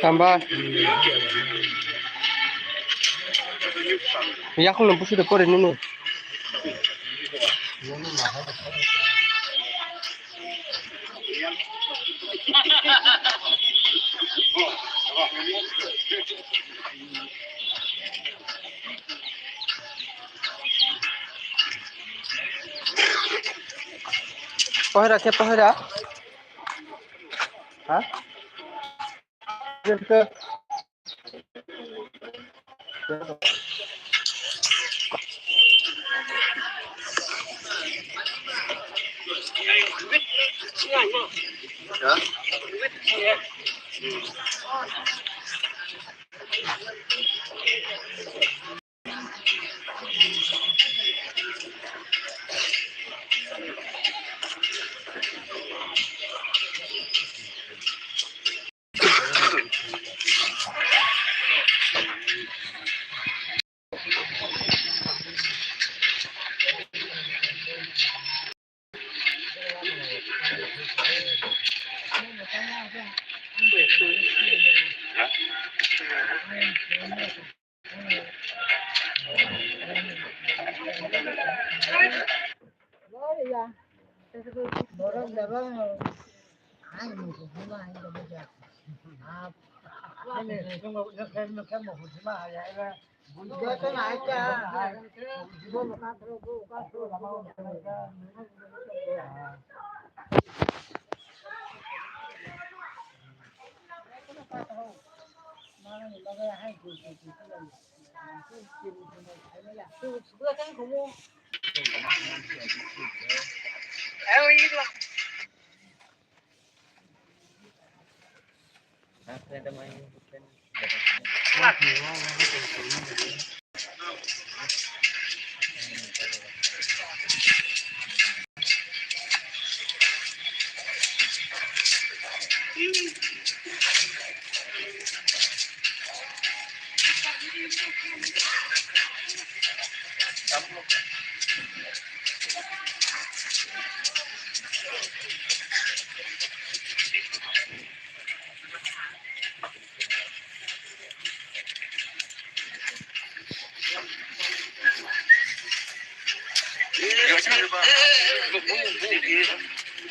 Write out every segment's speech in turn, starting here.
Tambah. Ya aku lempu sudah por ini nih. Pahira siapa pahira? Hah? Ke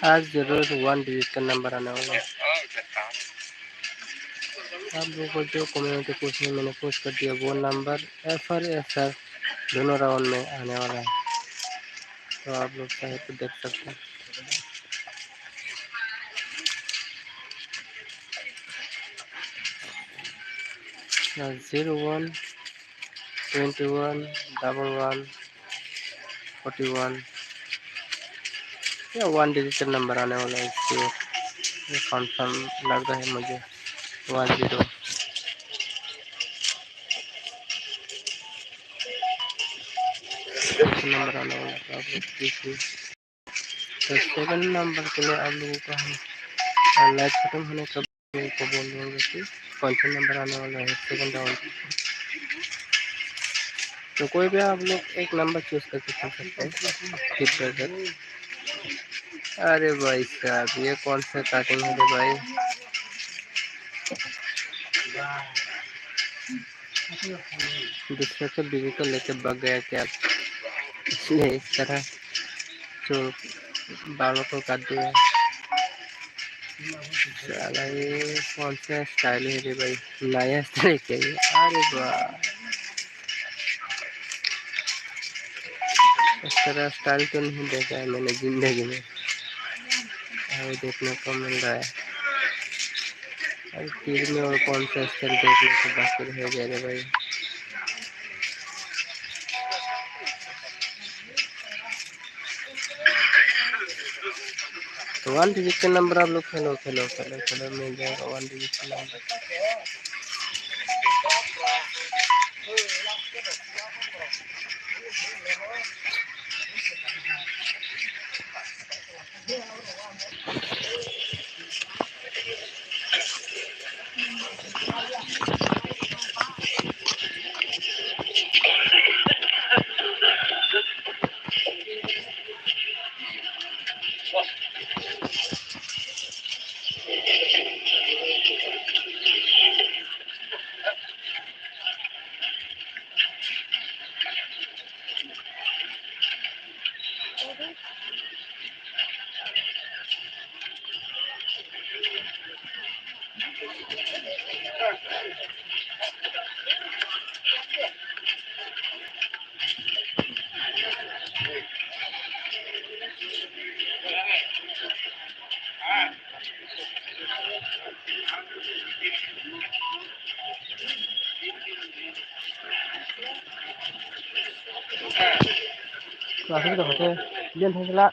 आज जरूर 1 digit का number आने वाला है। आप लोगों को जो कम्युनिटी पोस्ट में मैंने पोस्ट कर दिया वो नंबर एफ और एस आर दोनों राउंड में आने वाला है, तो आप लोग चाहे तो देख सकते हैं। 01, 21, 11, 41 या 1 डिजिट नंबर आने वाला है। इससे ये कंफर्म लग रहा है मुझे। 10 नंबर आने वाला है, तो आप लोग देखिए। तो 7 नंबर के लिए आप लोगों को हम लाइव खत्म होने का को बोल देंगे कि कौन सा नंबर आने वाला है सेकंड राउंड। तो कोई भी आप लोग एक नंबर चूज करके खेल सकते हैं। अरे भाई साहब, ये कौन सा काटिंग है रे भाई? दूसरे के बीवी को लेके भाग गया क्या? इसलिए इस तरह जो बालों को काट दिया। साला ये कौन सा स्टाइल है रे भाई? नया स्टाइल क्या है? अरे वाह, इस तरह स्टाइल तो नहीं देखा है मैंने जिंदगी में। अभी देखने को मिल रहा है। अरे तीर में और कौन सा स्टाइल देखने को बाकी रह गया रे भाई? तो 1 डिजिट का नंबर आप लोग खेलो खेलो खेलो खेलो, मिल जाएगा 1 डिजिट का number. Masuk udah pakai dia salah.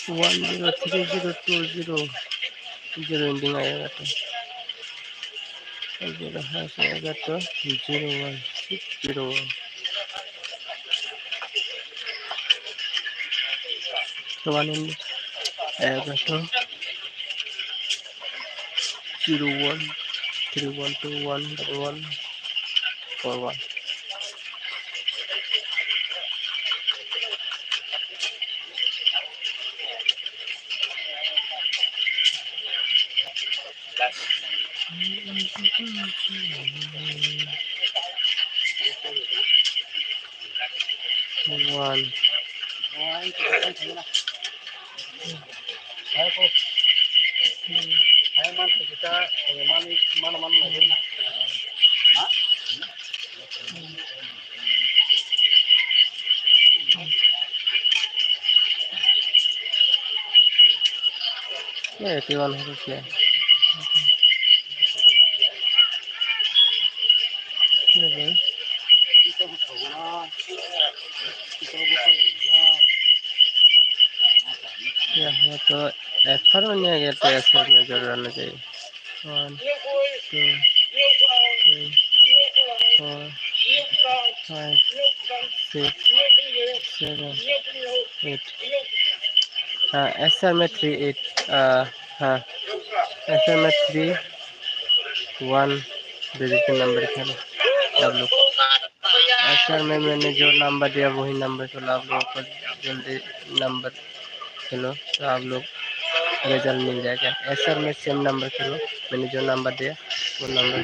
One 03020 0 ending आएगा तो 0 hash आएगा तो 01601 तो 1 ending आएगा तो 0131211141 one yeah 81 rupiah ya guys ya तो एफर बन गया तो ऐसे में जरूर रहना चाहिए 1 2 3 4 5 6 7 8 हाँ एसआर में 38 हाँ एसआर में 31 डिजिट नंबर खेलो आप लोग एसआर में मैंने जो नंबर दिया वही नंबर खेलो आप लोगों को जल्दी नंबर खेलो तो आप लोग रिजल्ट मिल जाएगा एसआर में सेम नंबर खेलो मैंने जो नंबर दिया वो नंबर